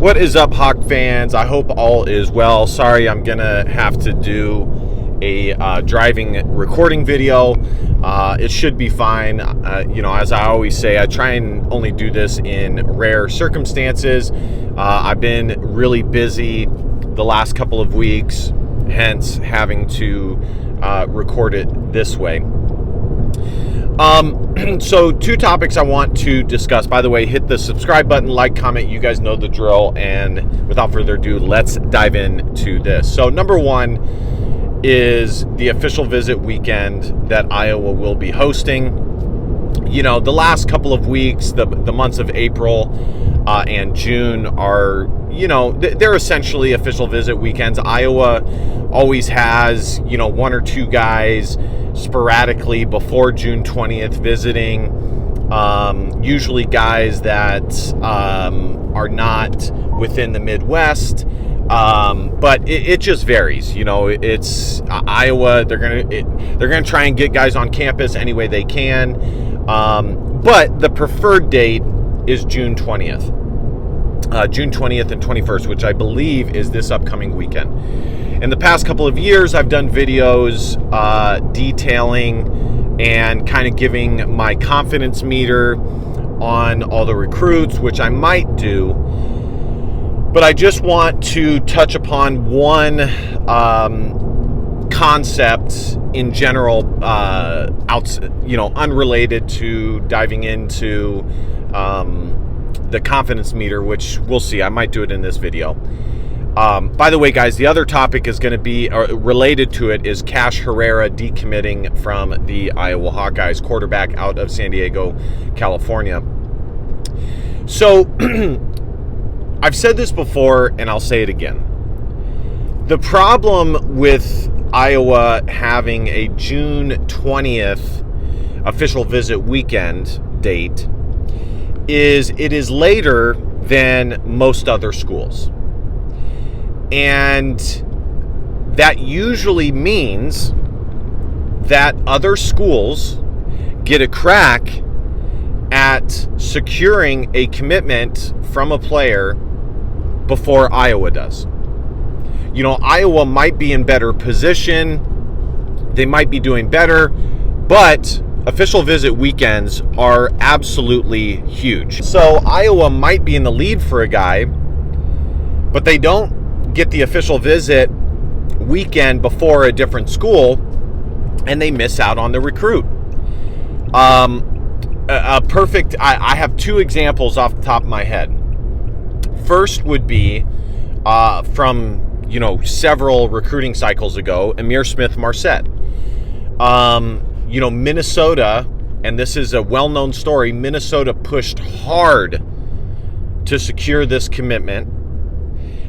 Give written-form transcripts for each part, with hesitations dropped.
What is up, Hawk fans? I hope all is well. Sorry, I'm gonna have to do a driving recording video. It should be fine. As I always say, I try and only do this in rare circumstances. I've been really busy the last couple of weeks, hence having to record it this way. So two topics I want to discuss. By the way, hit the subscribe button, like, comment. You guys know the drill. And without further ado, let's dive into this. So number one is the official visit weekend that Iowa will be hosting. You know, the last couple of weeks, the months of April and June are, they're essentially official visit weekends. Iowa always has, one or two guys sporadically before June 20th visiting, usually guys that are not within the Midwest, but it just varies. It's Iowa. They're gonna try and get guys on campus any way they can, but the preferred date is June 20th. June 20th and 21st, which I believe is this upcoming weekend. In the past couple of years, I've done videos detailing and kind of giving my confidence meter on all the recruits, which I might do. But I just want to touch upon one concept in general, unrelated to diving into the confidence meter, which we'll see. I might do it in this video. By the way, guys, the other topic is going to be related to it is Cash Herrera decommitting from the Iowa Hawkeyes, quarterback out of San Diego, California. So I've said this before and I'll say it again. The problem with Iowa having a June 20th official visit weekend date is it is later than most other schools. And that usually means that other schools get a crack at securing a commitment from a player before Iowa does. Iowa might be in better position. They might be doing better, but official visit weekends are absolutely huge. So Iowa might be in the lead for a guy, but they don't get the official visit weekend before a different school, and they miss out on the recruit. I have two examples off the top of my head. First would be from several recruiting cycles ago, Ihmir Smith-Marsette. Minnesota, and this is a well-known story, Minnesota pushed hard to secure this commitment.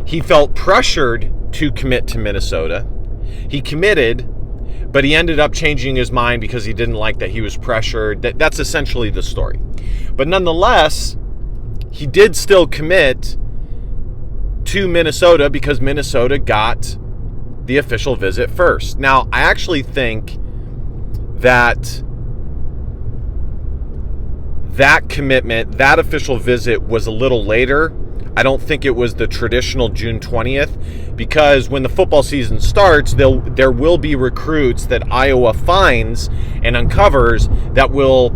He felt pressured to commit to Minnesota. He committed, but he ended up changing his mind because he didn't like that he was pressured. That's essentially the story. But nonetheless, he did still commit to Minnesota because Minnesota got the official visit first. Now, I actually think that commitment, that official visit was a little later. I don't think it was the traditional June 20th, because when the football season starts, there will be recruits that Iowa finds and uncovers that will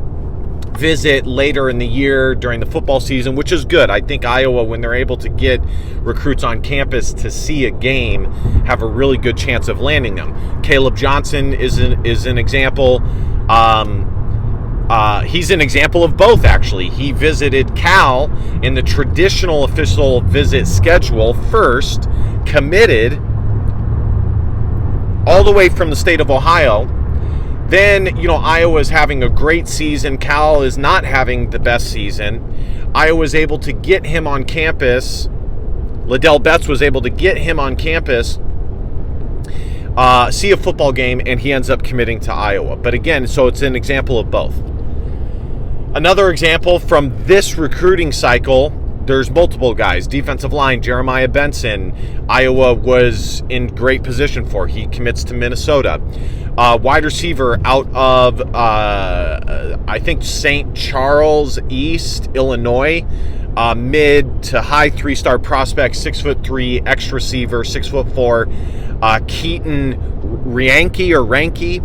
visit later in the year during the football season, which is good. I think Iowa, when they're able to get recruits on campus to see a game, have a really good chance of landing them. Caleb Johnson is an example. He's an example of both, actually. He visited Cal in the traditional official visit schedule first, committed all the way from the state of Ohio. Then, Iowa's having a great season. Cal is not having the best season. Iowa was able to get him on campus. Liddell Betts was able to get him on campus, see a football game, and he ends up committing to Iowa. But again, so it's an example of both. Another example from this recruiting cycle, there's multiple guys. Defensive line, Jeremiah Benson, Iowa was in great position for. He commits to Minnesota. Wide receiver out of, I think, St. Charles East, Illinois, mid to high 3-star prospect, 6'3", X receiver, 6'4", Keaton Ranky.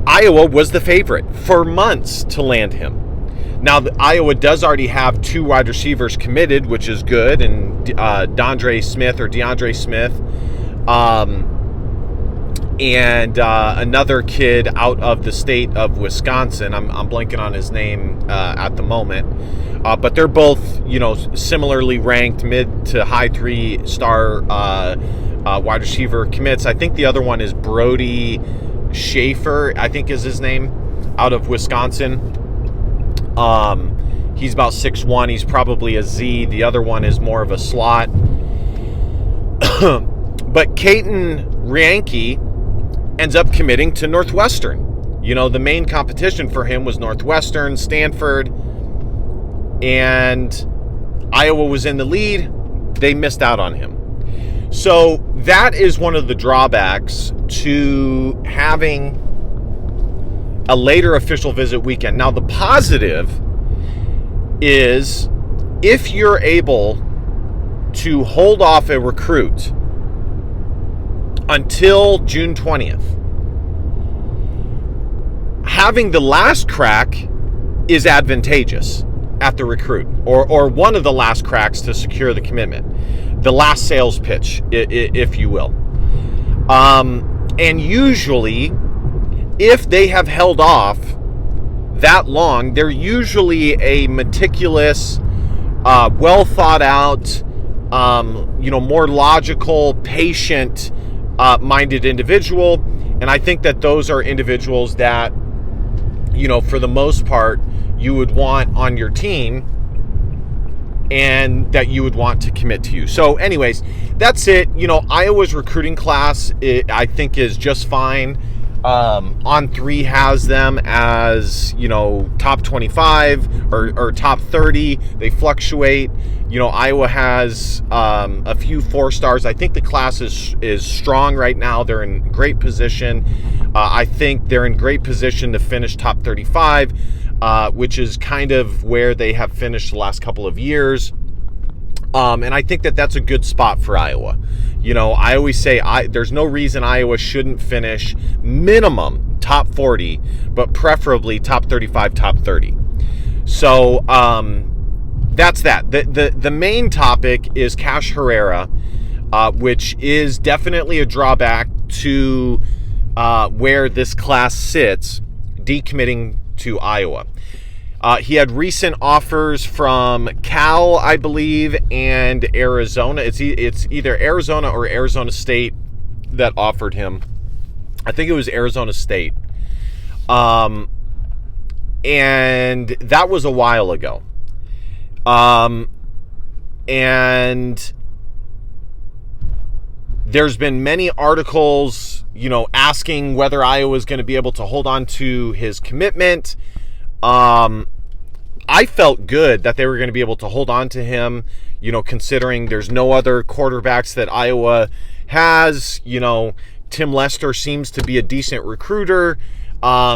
Iowa was the favorite for months to land him. Now, Iowa does already have 2 wide receivers committed, which is good, and DeAndre Smith, and another kid out of the state of Wisconsin. I'm blanking on his name at the moment, but they're both, similarly ranked mid to high 3-star wide receiver commits. I think the other one is Brody Schaefer, I think is his name, out of Wisconsin. He's about 6'1". He's probably a Z. The other one is more of a slot. But Keaton Ranky ends up committing to Northwestern. The main competition for him was Northwestern, Stanford, and Iowa was in the lead. They missed out on him. So that is one of the drawbacks to having a later official visit weekend. Now, the positive is if you're able to hold off a recruit until June 20th, having the last crack is advantageous at the recruit, or one of the last cracks to secure the commitment, the last sales pitch, if you will. And usually, if they have held off that long, they're usually a meticulous, well thought out, more logical, patient minded individual. And I think that those are individuals that, for the most part, you would want on your team and that you would want to commit to you. So anyways, that's it. Iowa's recruiting class, I think, is just fine. On3 has them as, top 25 or top 30. They fluctuate. Iowa has a few 4 stars. I think the class is strong right now. They're in great position. I think they're in great position to finish top 35, which is kind of where they have finished the last couple of years. And I think that that's a good spot for Iowa. I always say there's no reason Iowa shouldn't finish minimum top 40, but preferably top 35, top 30. So that's that. The main topic is Cash Herrera, which is definitely a drawback to where this class sits, decommitting to Iowa. He had recent offers from Cal, I believe, and Arizona. It's either Arizona or Arizona State that offered him. I think it was Arizona State. And that was a while ago. And there's been many articles, asking whether Iowa is going to be able to hold on to his commitment. I felt good that they were going to be able to hold on to him, considering there's no other quarterbacks that Iowa has. Tim Lester seems to be a decent recruiter.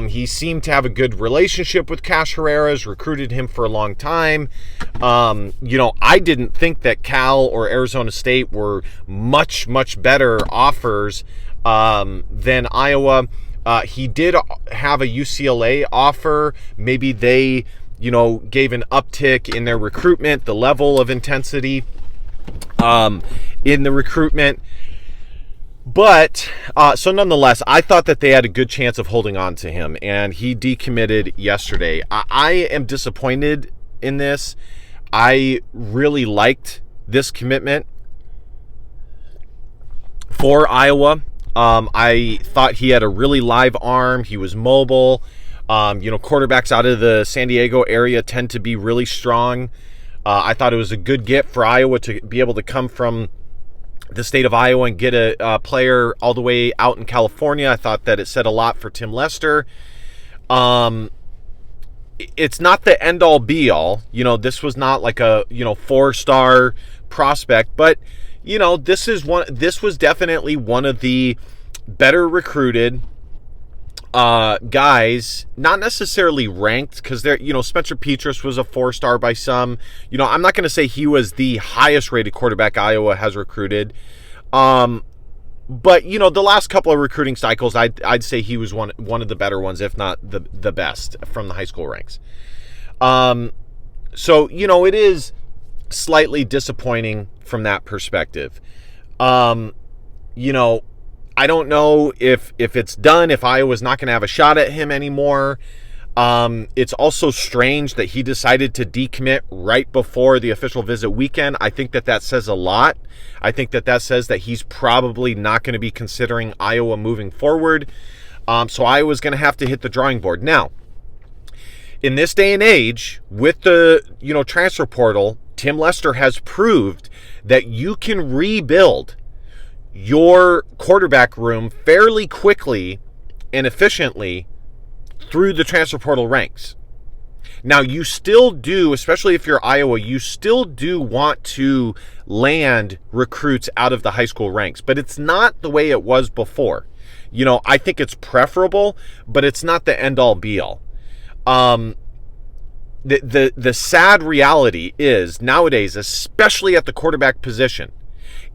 He seemed to have a good relationship with Cash Herrera, has recruited him for a long time. I didn't think that Cal or Arizona State were much, much better offers than Iowa. He did have a UCLA offer. Maybe they, gave an uptick in their recruitment, the level of intensity in the recruitment. But, so nonetheless, I thought that they had a good chance of holding on to him, and he decommitted yesterday. I am disappointed in this. I really liked this commitment for Iowa. I thought he had a really live arm. He was mobile. Quarterbacks out of the San Diego area tend to be really strong. I thought it was a good get for Iowa to be able to come from the state of Iowa and get a player all the way out in California. I thought that it said a lot for Tim Lester. It's not the end-all be-all. This was not like a 4-star prospect, but this was definitely one of the better recruited guys, not necessarily ranked, because they're, Spencer Petras was a 4-star by some. I'm not going to say he was the highest rated quarterback Iowa has recruited. But, the last couple of recruiting cycles, I'd say he was one of the better ones, if not the best from the high school ranks. So, it is slightly disappointing from that perspective. I don't know if it's done, if Iowa's not going to have a shot at him anymore. It's also strange that he decided to decommit right before the official visit weekend. I think that says a lot. I think that says that he's probably not going to be considering Iowa moving forward. So Iowa's going to have to hit the drawing board. Now, in this day and age, with the transfer portal, Tim Lester has proved that you can rebuild your quarterback room fairly quickly and efficiently through the transfer portal ranks. Now, you still do, especially if you're Iowa, you still do want to land recruits out of the high school ranks, but it's not the way it was before. I think it's preferable, but it's not the end-all be-all. The sad reality is nowadays, especially at the quarterback position,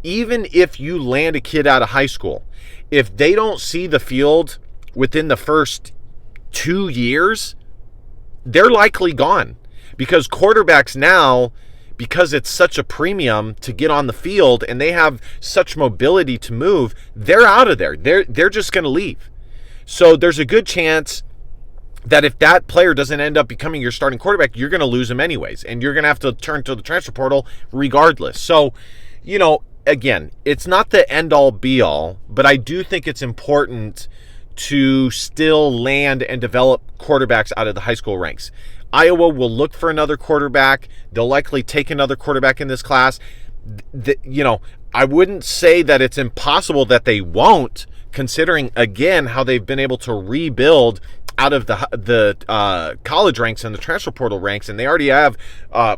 even if you land a kid out of high school, if they don't see the field within the first 2 years, they're likely gone. Because quarterbacks now, because it's such a premium to get on the field and they have such mobility to move, they're out of there. They're just going to leave. So there's a good chance that if that player doesn't end up becoming your starting quarterback, you're going to lose him anyways, and you're going to have to turn to the transfer portal regardless. So, again, it's not the end-all be-all, but I do think it's important to still land and develop quarterbacks out of the high school ranks. Iowa will look for another quarterback. They'll likely take another quarterback in this class. I wouldn't say that it's impossible that they won't, considering, again, how they've been able to rebuild out of the college ranks and the transfer portal ranks, and they already have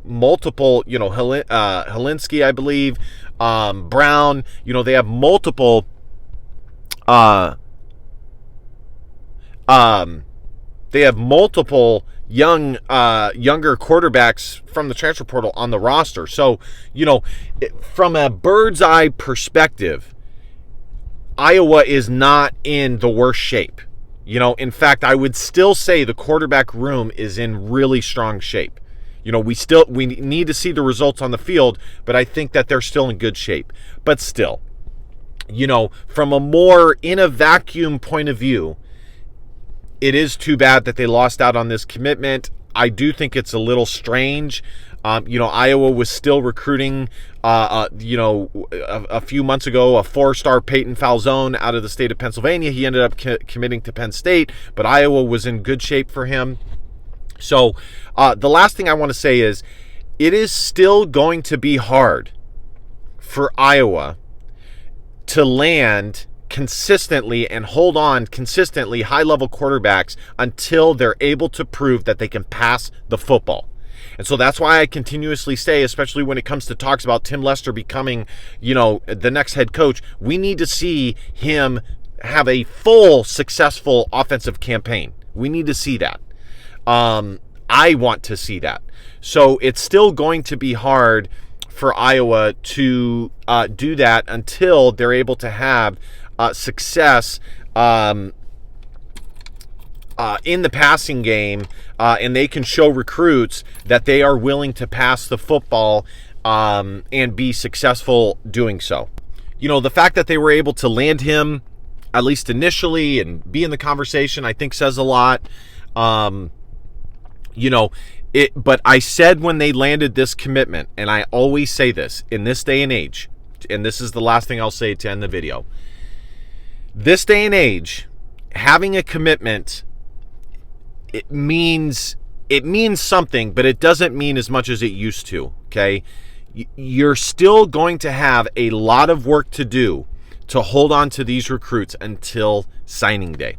multiple, Helinski, I believe, Brown, they have multiple younger quarterbacks from the transfer portal on the roster. So, from a bird's eye perspective, Iowa is not in the worst shape. In fact, I would still say the quarterback room is in really strong shape. We need to see the results on the field, but I think that they're still in good shape. But still, from a more in a vacuum point of view, it is too bad that they lost out on this commitment. I do think it's a little strange. Iowa was still recruiting, a few months ago, a 4-star Peyton Falzone out of the state of Pennsylvania. He ended up committing to Penn State, but Iowa was in good shape for him. So the last thing I want to say is it is still going to be hard for Iowa to land consistently and hold on consistently high-level quarterbacks until they're able to prove that they can pass the football. And so that's why I continuously say, especially when it comes to talks about Tim Lester becoming, the next head coach, we need to see him have a full successful offensive campaign. We need to see that. I want to see that. So it's still going to be hard for Iowa to do that until they're able to have success in the passing game, and they can show recruits that they are willing to pass the football and be successful doing so. The fact that they were able to land him, at least initially, and be in the conversation, I think says a lot. But I said when they landed this commitment, and I always say this, in this day and age, and this is the last thing I'll say to end the video. This day and age, having a commitment, it means something, but it doesn't mean as much as it used to, okay? You're still going to have a lot of work to do to hold on to these recruits until signing day.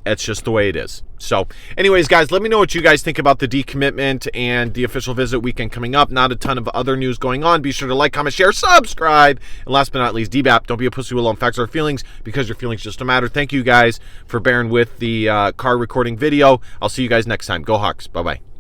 That's just the way it is. So anyways, guys, let me know what you guys think about the decommitment and the official visit weekend coming up. Not a ton of other news going on. Be sure to like, comment, share, subscribe. And last but not least, DBAP, don't be a pussy with alone facts or feelings, because your feelings just don't matter. Thank you guys for bearing with the car recording video. I'll see you guys next time. Go Hawks. Bye-bye.